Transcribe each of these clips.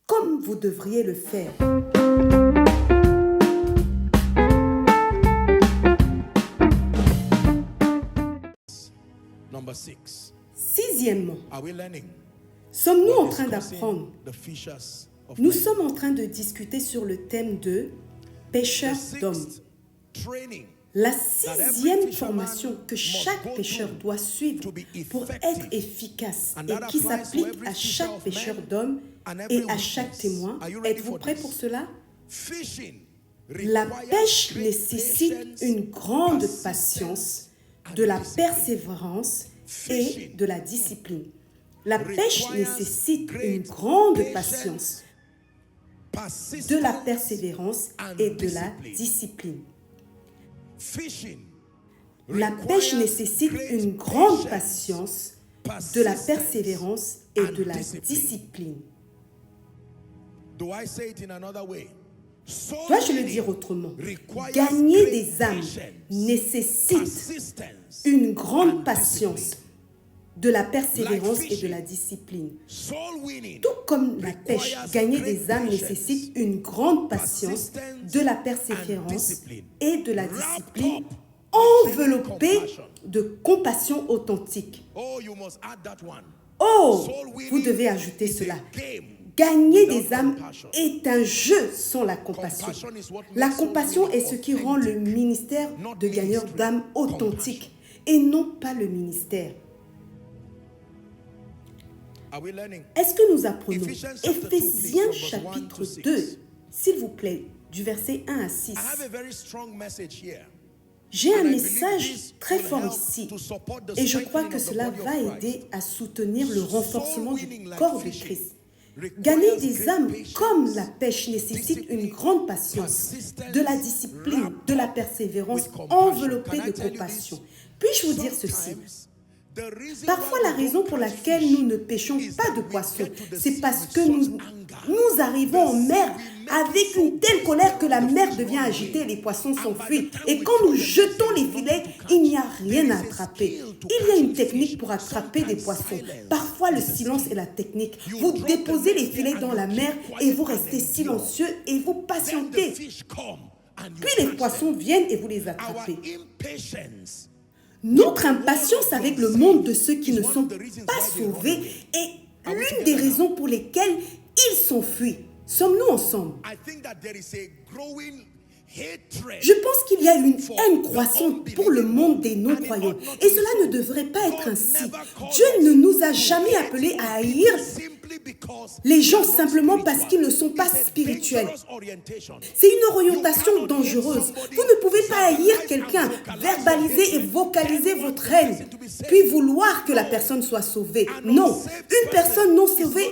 comme vous devriez le faire. Number 6. Sixièmement, Are we learning? sommes-nous en We're train discussing d'apprendre? the fishers of Nous men. sommes en train de discuter sur le thème de pêcheurs The d'hommes. sixth training La sixième formation que chaque pêcheur doit suivre pour être efficace et qui s'applique à chaque pêcheur d'hommes et à chaque témoin. Êtes-vous prêts pour cela? fishing La requires pêche great nécessite patience, une grande persistence, patience, and de la discipline. persévérance et de la discipline. La pêche requires nécessite une great grande patience, patience, persistence, de la persévérance and et de la discipline. discipline. Fishing La requires pêche nécessite great une grande patience, patience, de la persistence, persévérance et and de la discipline. discipline. Do I say it in another way? Dois-je le dire autrement? Requires Gagner great des âmes patience, nécessite persistence, une grande and patience, discipline. de la persévérance Like et de fishing, la discipline. Soul winning Tout comme la pêche, requires gagner great des âmes patience, nécessite une grande patience, persistence, de la and persévérance discipline. et de la Wrapped discipline, up with genuine enveloppée compassion. de compassion authentique. Oh, you must add that one. Oh, Soul winning vous devez ajouter is a cela. game Gagner without des âmes compassion. est un jeu sans la compassion. Compassion is what La makes soul compassion winning est ce qui rend le authentic, ministère not de gagneur ministry. d'âmes authentique et non pas le ministère. Are we learning? Est-ce que nous apprenons? Ephesians chapter 2, Éphésiens please, from verse 1 chapitre to 6. 2, s'il vous plaît, du verset 1 à 6. I have a very strong message here. J'ai un And I believe message this très will fort help ici to support the et je crois strengthening que of the cela body of va Christ. aider à soutenir le renforcement Soul du winning like corps de fishing Christ. requires Gagner des great âmes patience, comme la pêche nécessite une discipline, grande patience, persistence, de la discipline, wrapped de la up persévérance with compassion. enveloppée Can I de tell you compassion. this? Puis-je vous dire ceci? Sometimes, the reason Parfois, why la we raison don't pour catch laquelle fish nous ne pêchons is pas that de we poissons, get to the c'est sea parce with que such nous anger. arrivons en mer avec une telle colère que la mer fish devient run agitée, away. les poissons And s'enfuient. by the time Et we quand throw nous the net, jetons there les is filets, nothing to il n'y a catch. rien There à is a attraper. skill to Il y a une catching technique fish. pour attraper des Sometimes poissons. silence Parfois, le is a silence skill. est la technique. You Vous drop the déposez net les filets and dans you la keep mer quiet et vous and restez endure. silencieux et vous Then the patientez. fish come and you Puis les catch poissons them. viennent et vous les Our attrapez. impatience Notre impatience avec le monde de ceux qui ne sont pas sauvés est l'une des raisons pour lesquelles ils s'enfuient. Sommes-nous ensemble? I think that there is a growing hatred. Je pense qu'il y a une haine croissante pour le monde des non-croyants. Et cela ne devrait pas être ainsi. Dieu ne nous a jamais appelés à haïr les gens simplement parce qu'ils ne sont pas spirituels. C'est une orientation dangereuse. Vous ne pouvez pas haïr quelqu'un, verbaliser et vocaliser votre haine, puis vouloir que la personne soit sauvée. Non, une personne non sauvée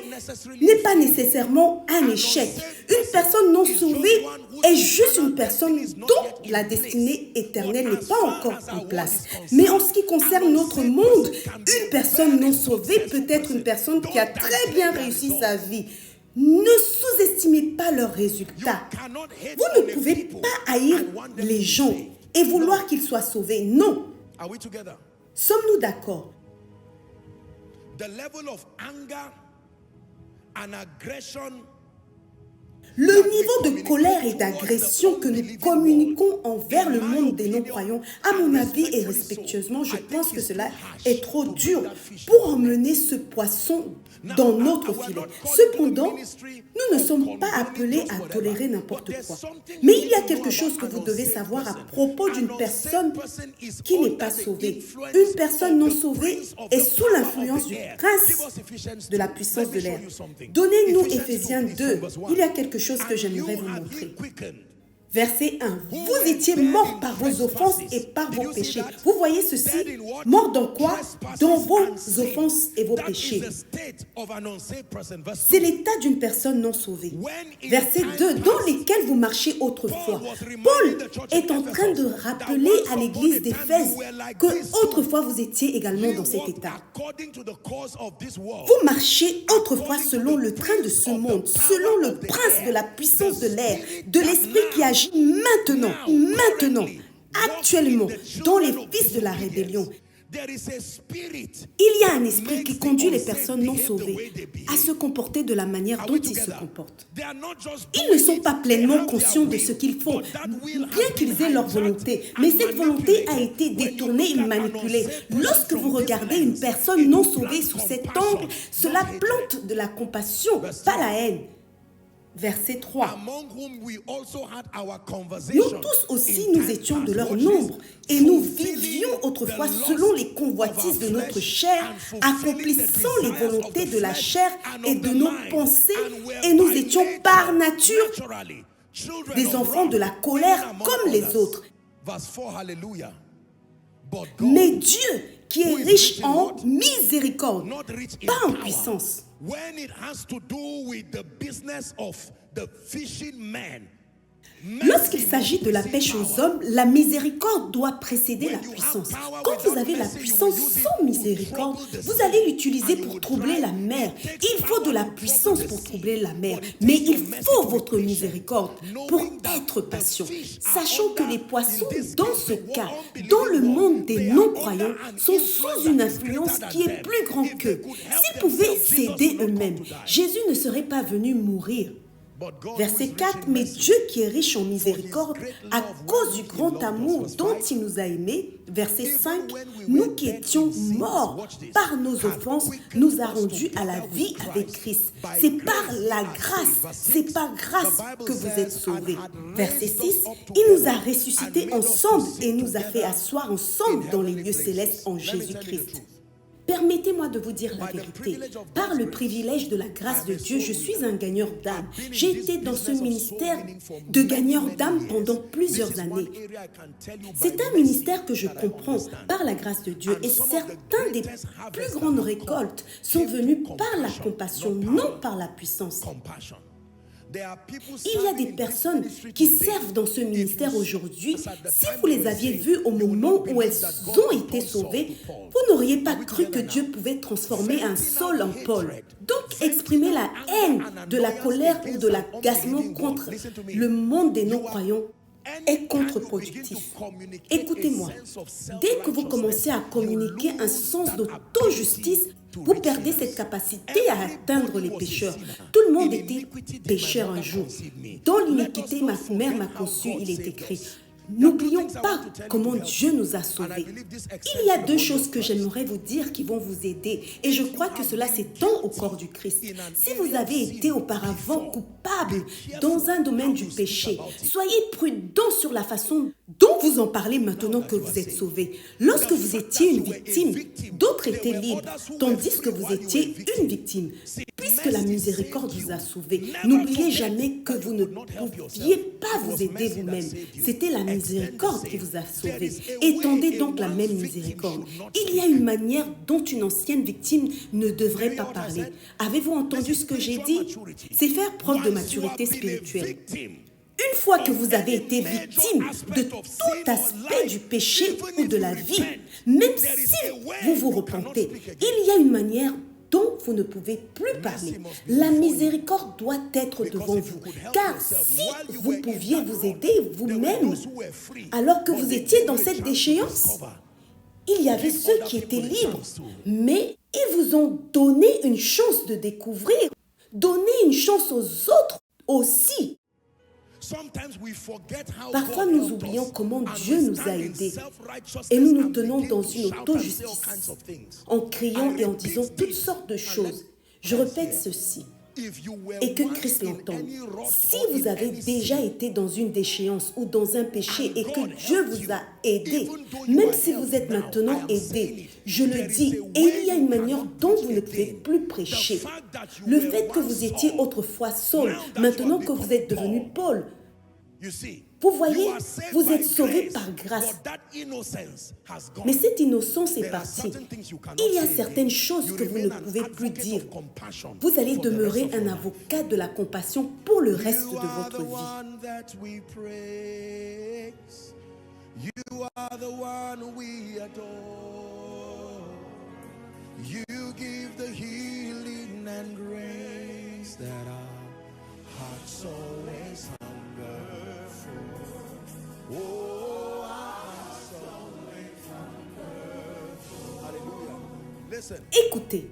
n'est pas nécessairement un échec. Une personne non sauvée est juste une personne dont la destinée éternelle n'est pas encore en place. Mais en ce qui concerne notre monde, une personne non sauvée peut être une personne qui a très bien réussi sa vie. Ne sous-estimez pas leurs résultats. Vous ne pouvez pas haïr les gens et vouloir qu'ils soient sauvés. Non. Are we together? Sommes-nous d'accord? The level of anger and aggression. Le niveau de colère et d'agression que nous communiquons envers le monde des non-croyants, à mon avis et respectueusement, je pense que cela est trop dur pour emmener ce poisson dans notre filet. Cependant, nous ne sommes pas appelés à tolérer n'importe quoi. Mais il y a quelque chose que vous devez savoir à propos d'une personne qui n'est pas sauvée. Une personne non sauvée est sous l'influence du prince de la puissance de l'air. Donnez-nous Éphésiens 2. Il y a quelque chose que j'aimerais vous montrer. Verset 1. Vous étiez morts par vos offenses et par vos péchés. Vous voyez ceci? Morts dans quoi? Dans vos offenses et vos péchés. C'est l'état d'une personne non sauvée. Verset 2. Dans lesquels vous marchiez autrefois. Paul est en train de rappeler à l'église d'Éphèse que autrefois vous étiez également dans cet état. Vous marchiez autrefois selon le train de ce monde, selon le prince de la puissance de l'air, de l'esprit qui agit maintenant, actuellement, dans les fils de la rébellion. There is a spirit Il y a un esprit qui conduit les personnes non sauvées à se comporter de la manière dont ils se comportent. They are not just Ils ne sont pas pleinement conscients de ce qu'ils font, bien qu'ils aient leur volonté. Mais cette volonté a été détournée et manipulée. Lorsque vous regardez une personne non sauvée sous cet angle, cela plante de la compassion, pas la haine. Verset 3. among whom we also had our Nous conversation. tous aussi, in nous time étions de past. leur Watch this. nombre et nous Fulfilling vivions autrefois the selon lust les convoitises de of our notre flesh chair, and fulfilling accomplissant the les desires volontés of the de la flesh chair and et of de the nos mind, pensées, and were et nous by étions nature, par nature naturally, children des of enfants de la wrath, colère even among comme les others. autres. Verse 4, hallelujah. But God, Mais Dieu, qui est Who is riche rich in en what? miséricorde, not rich in pas en power, puissance, when it has to do with the business of the fishing men. lorsqu'il s'agit de la pêche aux hommes, la miséricorde doit précéder la puissance. Quand vous avez la puissance sans miséricorde, vous allez l'utiliser pour troubler la mer. Il faut de la puissance pour troubler la mer, mais il faut votre miséricorde pour être patient. Sachant que les poissons, dans ce cas, dans le monde des non-croyants, sont sous une influence qui est plus grande qu'eux. S'ils pouvaient s'aider eux-mêmes, Jésus ne serait pas venu mourir. Verset 4, mais Dieu qui est riche en miséricorde, à cause du grand amour dont il nous a aimés, verset 5, nous qui étions morts par nos offenses, nous a rendus à la vie avec Christ. C'est par la grâce, c'est par grâce que vous êtes sauvés. Verset 6, il nous a ressuscités ensemble et nous a fait asseoir ensemble dans les lieux célestes en Jésus-Christ. Permettez-moi de vous dire la vérité. Par le privilège de la grâce de Dieu, je suis un gagneur d'âme. J'ai été dans ce ministère de gagneur d'âme pendant plusieurs années. C'est un ministère que je comprends par la grâce de Dieu et certains des plus grandes récoltes sont venues par la compassion, non par la puissance. Il y a des personnes qui servent dans ce ministère aujourd'hui. Si vous les aviez vues au moment où elles ont été sauvées, vous n'auriez pas cru que Dieu pouvait transformer un Saul en Paul. Donc, exprimer la haine, de la colère ou de l'agacement contre le monde des non-croyants est contre-productif. Écoutez-moi, dès que vous commencez à communiquer un sens d'auto-justice, vous perdez cette capacité à atteindre les pécheurs. Tout le monde était pécheur un jour. Dans l'iniquité, ma mère m'a conçu, il est écrit. N'oublions pas comment Dieu nous a sauvés. Il y a deux choses que j'aimerais vous dire qui vont vous aider. Et je crois que cela s'étend au corps du Christ. Si vous avez été auparavant coupable dans un domaine du péché, soyez prudents sur la façon dont vous en parlez maintenant que vous êtes sauvés. Lorsque vous étiez une victime, d'autres étaient libres, tandis que vous étiez une victime. Puisque la miséricorde vous a sauvés, n'oubliez jamais que vous ne pouviez pas vous aider vous-même. C'était la miséricorde qui vous a sauvés. Étendez donc la même miséricorde. Il y a une manière dont une ancienne victime ne devrait pas parler. Avez-vous entendu ce que j'ai dit? C'est faire preuve de maturité spirituelle. Une fois que vous avez été victime de tout aspect du péché ou de la vie, même si vous vous repentez, il y a une manière dont vous ne pouvez plus parler. La miséricorde doit être devant vous. Car si vous pouviez vous aider vous-même, alors que vous étiez dans cette déchéance, il y avait ceux qui étaient libres, mais ils vous ont donné une chance de découvrir, donné une chance aux autres aussi. Parfois, nous oublions comment Dieu nous a aidés et nous nous tenons dans une auto-justice en criant et en disant toutes sortes de choses. Je répète ceci et que Christ l'entende. Si vous avez déjà été dans une déchéance ou dans un péché et que Dieu vous a aidé, même si vous êtes maintenant aidé, je le dis, et il y a une manière dont vous ne pouvez plus prêcher. Le fait que vous étiez autrefois Saul, maintenant que vous êtes devenu Paul, vous voyez, vous êtes sauvés par grâce. Mais cette innocence est partie. Il y a certaines choses que vous ne pouvez plus dire. Vous allez demeurer un avocat de la compassion pour le reste de votre vie. You are the one we adore. You give the healing and grace that our hearts always hunger for. Oh, our hearts always hunger for. Écoutez,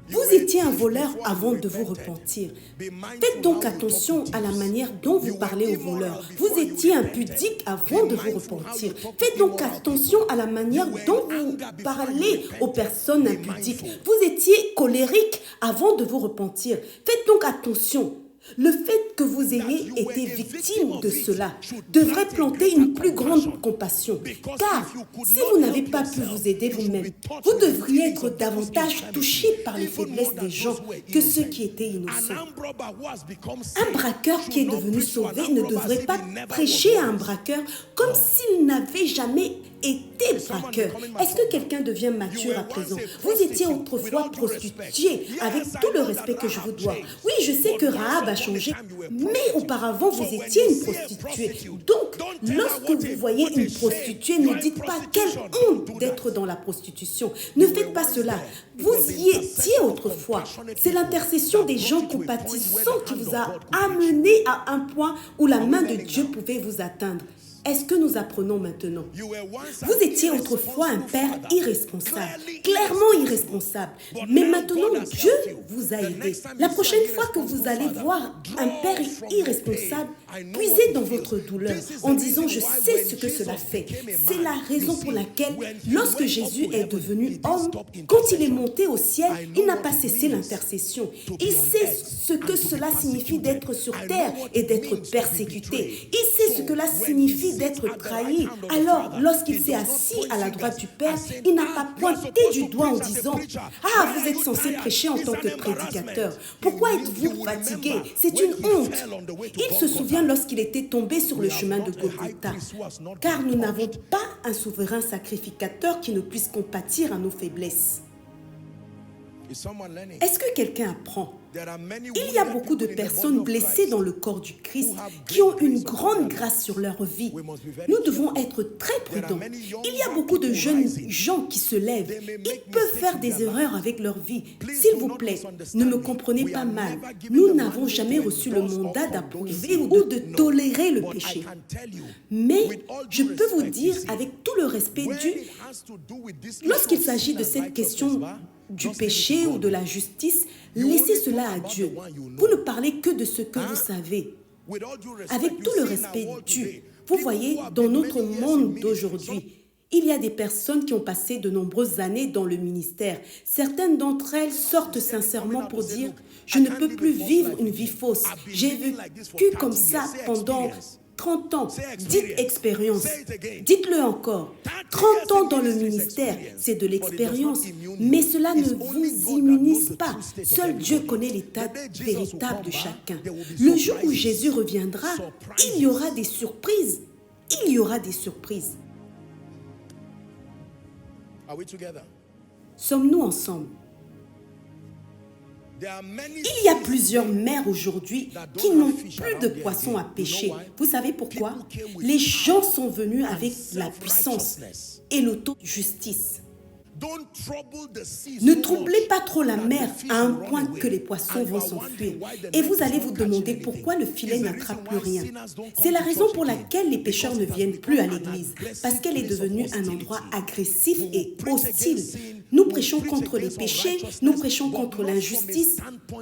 vous étiez un voleur avant de vous repentir. Faites donc attention à la manière dont vous parlez aux voleurs. Vous étiez impudique avant de vous repentir. Faites donc attention à la manière dont vous parlez aux personnes impudiques. Vous étiez colérique avant de vous repentir. Faites donc attention. Le fait que vous ayez été victime de cela devrait planter une plus grande compassion. Car si vous n'avez pas pu vous aider vous-même, vous devriez être davantage touché par les faiblesses des gens que ceux qui étaient innocents. Un braqueur qui est devenu sauvé ne devrait pas prêcher à un braqueur comme s'il n'avait jamais été braqueur. Est-ce que quelqu'un devient mature à présent? Vous étiez autrefois prostituée, avec tout le respect que je vous dois. Oui, je sais que Rahab a changé, mais auparavant, vous étiez une prostituée. Donc, lorsque vous voyez une prostituée, ne dites pas quelle honte d'être dans la prostitution. Ne faites pas cela. Vous y étiez autrefois. C'est l'intercession des gens compatissants qui vous a amené à un point où la main de Dieu pouvait vous atteindre. Est-ce que nous apprenons maintenant? Vous étiez autrefois un père irresponsable, clairement irresponsable. Mais maintenant, Dieu vous a aidé. La prochaine fois que vous allez voir un père irresponsable, puisez dans votre douleur en disant « Je sais ce que cela fait ». C'est la raison pour laquelle, lorsque Jésus est devenu homme, quand il est monté au ciel, il n'a pas cessé l'intercession. Il sait ce que cela signifie d'être sur terre et d'être persécuté. Il sait ce que cela signifie d'être trahi. Alors, lorsqu'il s'est assis à la droite du Père, il n'a pas pointé du doigt en disant « Ah, vous êtes censé prêcher en tant que prédicateur. Pourquoi êtes-vous fatigué? C'est une honte. » Il se souvient lorsqu'il était tombé sur le chemin de Golgotha. Car nous n'avons pas un souverain sacrificateur qui ne puisse compatir à nos faiblesses. Est-ce que quelqu'un apprend? Il y a beaucoup de personnes blessées dans le corps du Christ qui ont une grande grâce sur leur vie. Nous devons être très prudents. Il y a beaucoup de jeunes gens qui se lèvent. Ils peuvent faire des erreurs avec leur vie. S'il vous plaît, ne me comprenez pas mal. Nous n'avons jamais reçu le mandat d'approuver ou de tolérer le péché. Mais je peux vous dire avec tout le respect dû, lorsqu'il s'agit de cette question du péché ou de la justice, laissez cela à Dieu. Vous ne parlez que de ce que vous savez. Avec tout le respect dû, vous voyez, dans notre monde d'aujourd'hui, il y a des personnes qui ont passé de nombreuses années dans le ministère. Certaines d'entre elles sortent sincèrement pour dire « Je ne peux plus vivre une vie fausse. J'ai vécu comme ça pendant 30 ans, dites expérience, dites-le encore. 30 ans dans le ministère, c'est de l'expérience, mais cela ne vous immunise pas. Seul Dieu connaît l'état véritable de chacun. Le jour où Jésus reviendra, il y aura des surprises. Il y aura des surprises. Sommes-nous ensemble? Il y a plusieurs mers aujourd'hui qui n'ont plus de poissons à pêcher. Vous savez pourquoi? Les gens sont venus avec la puissance et l'auto-justice. Ne troublez pas trop la mer à un point que les poissons vont s'enfuir. Et vous allez vous demander pourquoi le filet n'attrape plus rien. C'est la raison pour laquelle les pêcheurs ne viennent plus à l'église, parce qu'elle est devenue un endroit agressif et hostile. Nous prêchons contre les péchés, nous prêchons contre l'injustice,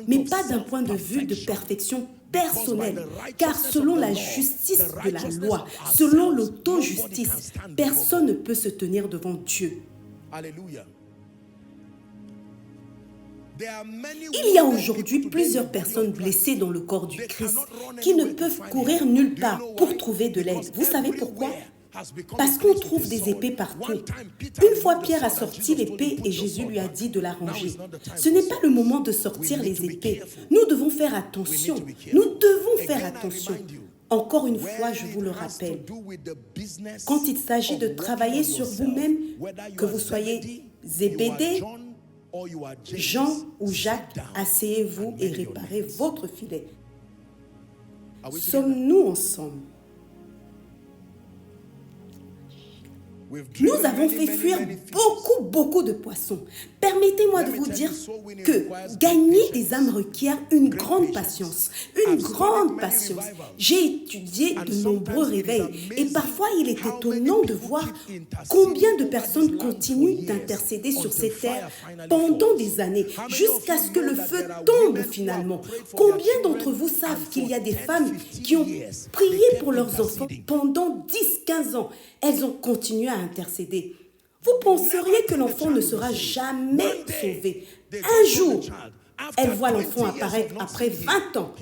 mais pas d'un point de vue de perfection personnelle, car selon la justice de la loi, selon l'auto-justice, personne ne peut se tenir devant Dieu. Alléluia. Il y a aujourd'hui plusieurs personnes blessées dans le corps du Christ qui ne peuvent courir nulle part pour trouver de l'aide. Vous savez pourquoi? Parce qu'on trouve des épées partout. Une fois Pierre a sorti l'épée et Jésus lui a dit de la ranger. Ce n'est pas le moment de sortir les épées. Nous devons faire attention. Nous devons faire attention. Encore une fois, je vous le rappelle, quand il s'agit de travailler sur vous-même, que vous soyez Zébédée, Jean ou Jacques, asseyez-vous et réparez votre filet. Sommes-nous ensemble? Nous avons fait fuir beaucoup de poissons. Permettez-moi de vous dire que gagner des âmes requiert une grande patience. Une grande patience. J'ai étudié de nombreux réveils et parfois il est étonnant de voir combien de personnes continuent d'intercéder sur ces terres pendant des années jusqu'à ce que le feu tombe finalement. Combien d'entre vous savent qu'il y a des femmes qui ont prié pour leurs enfants pendant 10-15 ans? Elles ont continué à intercéder. Vous penseriez que l'enfant ne sera jamais sauvé. Un jour, elle voit l'enfant apparaître après 20 ans.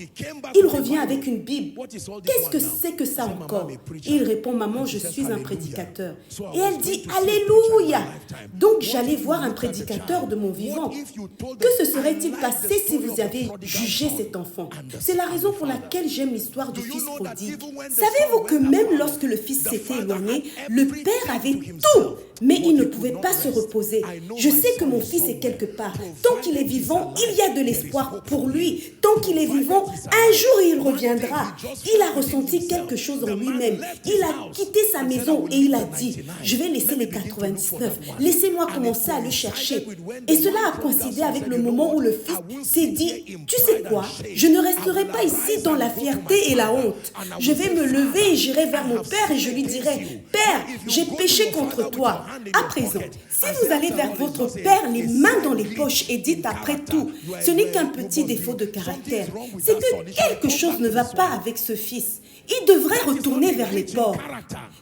Il revient avec une Bible. Qu'est-ce que c'est que ça encore? Il répond, maman, je suis un prédicateur. Et elle dit, alléluia. Donc j'allais voir un prédicateur de mon vivant. Que se serait-il passé si vous aviez jugé cet enfant? C'est la raison pour laquelle j'aime l'histoire du fils prodigue. Savez-vous que même lorsque le fils s'était éloigné, le père avait tout, mais il ne pouvait pas se reposer. Je sais que mon fils est quelque part. Tant qu'il est vivant, il y a de l'espoir pour lui. Tant qu'il est vivant, un jour il reviendra. Il a ressenti quelque chose en lui-même. Il a quitté sa maison et il a dit, je vais laisser les 99. Laissez-moi commencer à le chercher. Et cela a coïncidé avec le moment où le fils s'est dit, tu sais quoi, je ne resterai pas ici dans la fierté et la honte. Je vais me lever et j'irai vers mon père et je lui dirai, Père, j'ai péché contre toi. À présent, si vous allez vers votre père les mains dans les poches et dites après tout, ce n'est qu'un petit défaut de caractère. C'est que quelque chose ne va pas avec ce fils. Il devrait retourner vers les porcs.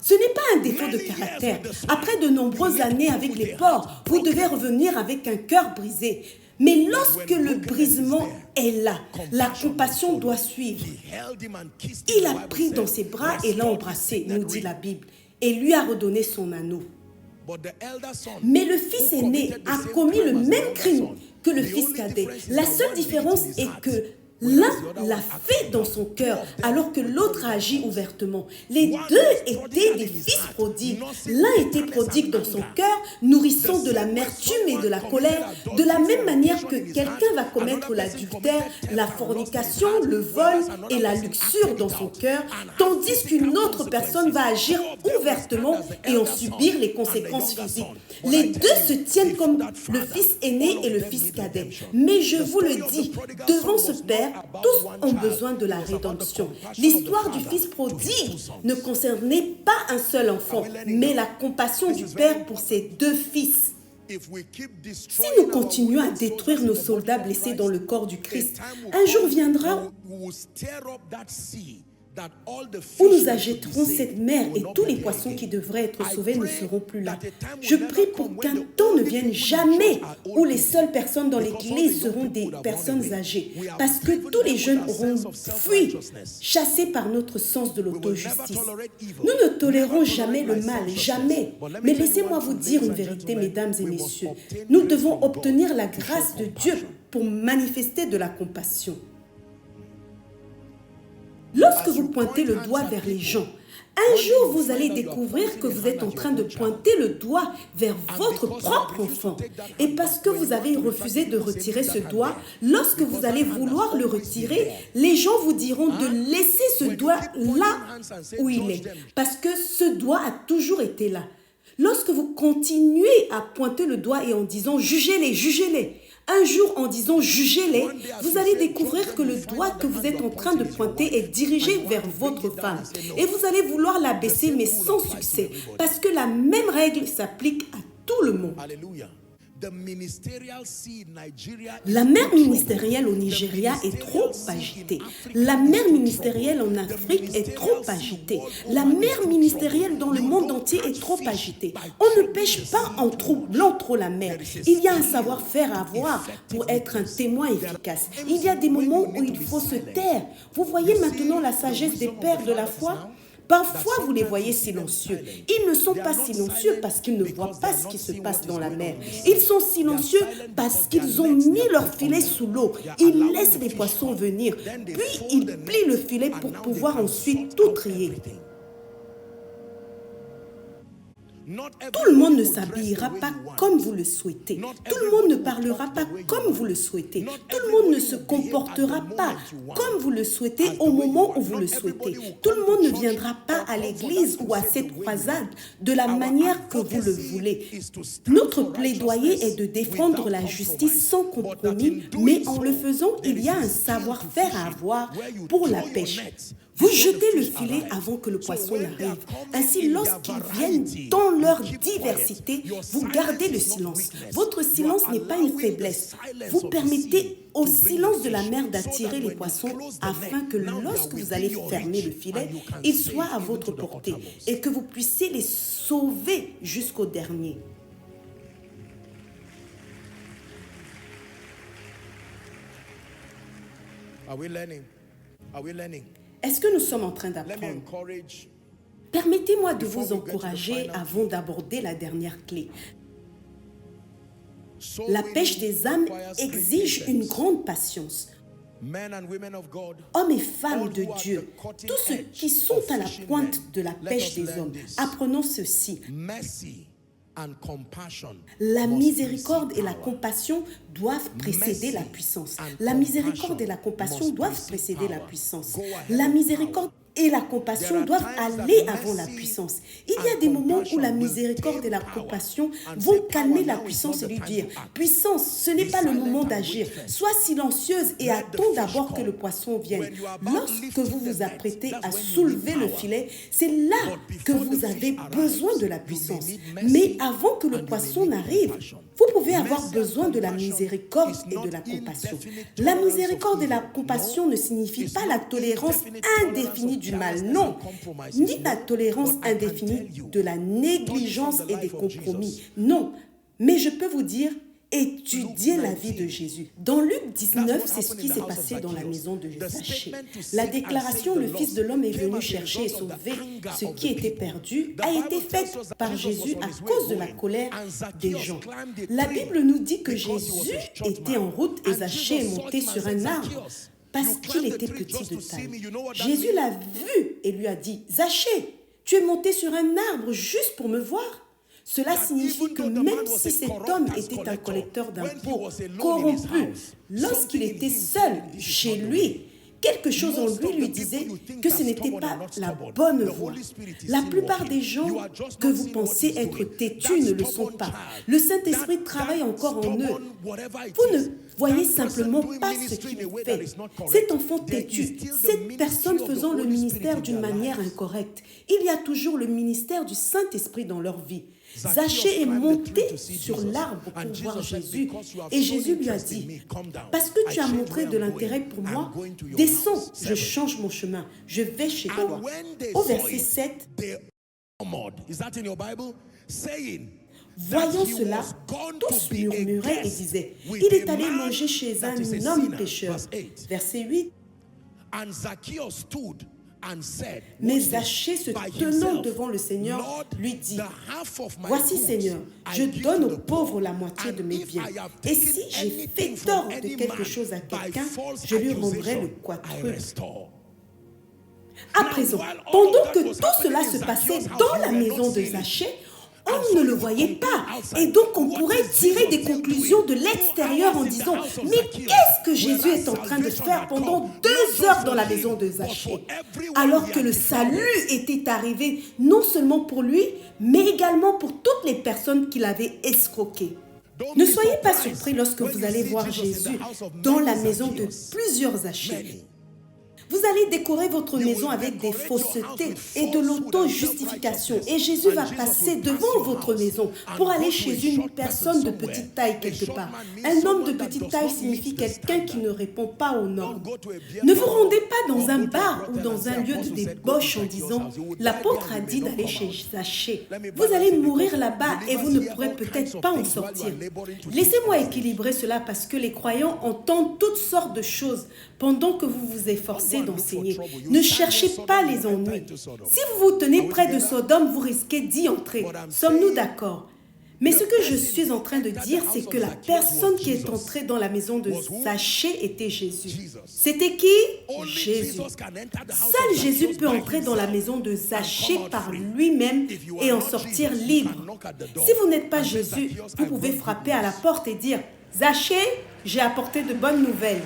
Ce n'est pas un défaut de caractère. Après de nombreuses années avec les porcs, vous devez revenir avec un cœur brisé. Mais lorsque le brisement est là, la compassion doit suivre. Il a pris dans ses bras et l'a embrassé, nous dit la Bible, et lui a redonné son anneau. Mais le fils aîné a commis le même crime que le fils cadet. La seule différence est que l'un l'a fait dans son cœur, alors que l'autre a agi ouvertement. Les deux étaient des fils prodigues. L'un était prodigue dans son cœur, nourrissant de l'amertume et de la colère, de la même manière que quelqu'un va commettre l'adultère, la fornication, le vol et la luxure dans son cœur, tandis qu'une autre personne va agir ouvertement et en subir les conséquences physiques. Les deux se tiennent comme le fils aîné et le fils cadet. Mais je vous le dis, devant ce père, tous ont besoin de la rédemption. L'histoire du fils prodigue ne concernait pas un seul enfant, mais la compassion du père pour ses deux fils. Si nous continuons à détruire nos soldats blessés dans le corps du Christ, un jour viendra où nous achèterons cette mer et tous les poissons qui devraient être sauvés ne seront plus là. Je prie pour qu'un temps ne vienne jamais où les seules personnes dans l'église seront des personnes âgées, parce que tous les jeunes auront fui, chassés par notre sens de l'auto-justice. Nous ne tolérons jamais le mal, jamais. Mais laissez-moi vous dire une vérité, mesdames et messieurs. Nous devons obtenir la grâce de Dieu pour manifester de la compassion. Lorsque vous pointez le doigt vers les gens, un jour vous allez découvrir que vous êtes en train de pointer le doigt vers votre propre enfant. Et parce que vous avez refusé de retirer ce doigt, lorsque vous allez vouloir le retirer, les gens vous diront de laisser ce doigt là où il est. Parce que ce doigt a toujours été là. Lorsque vous continuez à pointer le doigt et en disant « jugez-les, jugez-les », un jour, en disant « jugez-les », vous allez découvrir que le doigt que vous êtes en train de pointer est dirigé vers votre femme. Et vous allez vouloir l'abaisser, mais sans succès, parce que la même règle s'applique à tout le monde. La mer ministérielle au Nigeria est trop agitée. La mer ministérielle en Afrique est trop agitée. La mer ministérielle dans le monde entier est trop agitée. On ne pêche pas en troublant trop la mer. Il y a un savoir-faire à avoir pour être un témoin efficace. Il y a des moments où il faut se taire. Vous voyez maintenant la sagesse des pères de la foi ? Parfois, vous les voyez silencieux. Ils ne sont pas silencieux parce qu'ils ne voient pas ce qui se passe dans la mer. Ils sont silencieux parce qu'ils ont mis leur filet sous l'eau. Ils laissent les poissons venir. Puis, ils plient le filet pour pouvoir ensuite tout trier. Tout le monde ne s'habillera pas comme vous le souhaitez. Tout le monde ne parlera pas comme vous le souhaitez. Tout le monde ne se comportera pas comme vous le souhaitez au moment où vous le souhaitez. Tout le monde ne viendra pas à l'église ou à cette croisade de la manière que vous le voulez. Notre plaidoyer est de défendre la justice sans compromis, mais en le faisant, il y a un savoir-faire à avoir pour la pêche. Vous jetez le filet avant que le poisson n'arrive. Ainsi, lorsqu'ils viennent dans leur diversité, vous gardez le silence. Votre silence n'est pas une faiblesse. Vous permettez au silence de la mer d'attirer les poissons afin que lorsque vous allez fermer le filet, ils soient à votre portée et que vous puissiez les sauver jusqu'au dernier. Are we learning? Are we learning? Est-ce que nous sommes en train Let me d'apprendre? encourage. Permettez-moi de vous encourager avant d'aborder la dernière clé. La pêche des âmes exige une grande patience. Men and women of God, Hommes et femmes de Dieu, tous ceux qui sont à la pointe de la pêche des hommes, apprenons ceci. mercy and compassion. La must miséricorde et precede la power. compassion doivent précéder la puissance. La miséricorde et la compassion doivent précéder la puissance. La miséricorde et la compassion doivent aller avant la puissance. Il y a des moments où la miséricorde et la compassion vont calmer la puissance et lui dire « Puissance, ce n'est pas le moment d'agir. Sois silencieuse et attends d'abord que le poisson vienne. » Lorsque vous vous apprêtez à soulever le filet, c'est là que vous avez besoin de la puissance. Mais avant que le poisson n'arrive, vous pouvez avoir besoin de la miséricorde et de la compassion. La miséricorde et la compassion ne signifient pas la tolérance indéfinie du mal, non, ni la tolérance indéfinie de la négligence et des compromis, non. Mais je peux vous dire, étudiez la vie de Jésus. Dans Luc 19, c'est ce qui s'est passé dans la maison de Zachée. La déclaration « Le Fils de l'homme est venu chercher et sauver ce qui était perdu » a été faite par Jésus à cause de la colère des gens. La Bible nous dit que Jésus était en route et Zachée est monté sur un arbre parce qu'il était petit de taille. Jésus l'a vu et lui a dit « Zachée, tu es monté sur un arbre juste pour me voir ?» Cela signifie que même si cet homme était un collecteur d'impôts corrompu, lorsqu'il était seul chez lui, quelque chose en lui disait que ce n'était pas la bonne voie. La plupart des gens que vous pensez être têtus ne le sont pas. Le Saint-Esprit travaille encore en eux. Vous ne voyez simplement pas ce qu'il fait. Cet enfant têtu, cette personne faisant le ministère d'une manière incorrecte, il y a toujours le ministère du Saint-Esprit dans leur vie. Zachée est monté sur l'arbre pour voir Jésus et Jésus lui a dit « Parce que tu as montré de l'intérêt pour moi, descends, je change mon chemin, je vais chez toi. » Au verset 7, voyant cela, tous murmuraient et disaient « Il est allé manger chez un homme pécheur. » Verset 8, mais Zachée, se tenant devant le Seigneur, lui dit « Voici, Seigneur, je donne aux pauvres la moitié de mes biens. Et si j'ai fait tort de quelque chose à quelqu'un, je lui rendrai le quadruple. » À présent, pendant que tout cela se passait dans la maison de Zachée, on ne le voyait pas. Et donc, on pourrait tirer des conclusions de l'extérieur en disant « Mais qu'est-ce que Jésus est en train de faire pendant 2 heures dans la maison de Zachée ?» Alors que le salut était arrivé non seulement pour lui, mais également pour toutes les personnes qu'il avait escroquées. Ne soyez pas surpris lorsque vous allez voir Jésus dans la maison de plusieurs Zachées. Vous allez décorer votre maison avec des faussetés et de l'auto-justification. Et Jésus va passer devant votre maison pour aller chez une personne de petite taille quelque part. Un homme de petite taille signifie quelqu'un qui ne répond pas aux normes. Ne vous rendez pas dans un bar ou dans un lieu de débauche en disant « L'apôtre a dit d'aller chez Zachée. » Vous allez mourir là-bas et vous ne pourrez peut-être pas en sortir. Laissez-moi équilibrer cela parce que les croyants entendent toutes sortes de choses pendant que vous vous efforcez d'enseigner. Ne cherchez pas les ennuis. Si vous vous tenez près de Sodome, vous risquez d'y entrer. Sommes-nous d'accord? Mais ce que je suis en train de dire, c'est que la personne qui est entrée dans la maison de Zachée était Jésus. C'était qui? Jésus. Seul Jésus peut entrer dans la maison de Zachée par lui-même et en sortir libre. Si vous n'êtes pas Jésus, vous pouvez frapper à la porte et dire « Zachée, j'ai apporté de bonnes nouvelles. »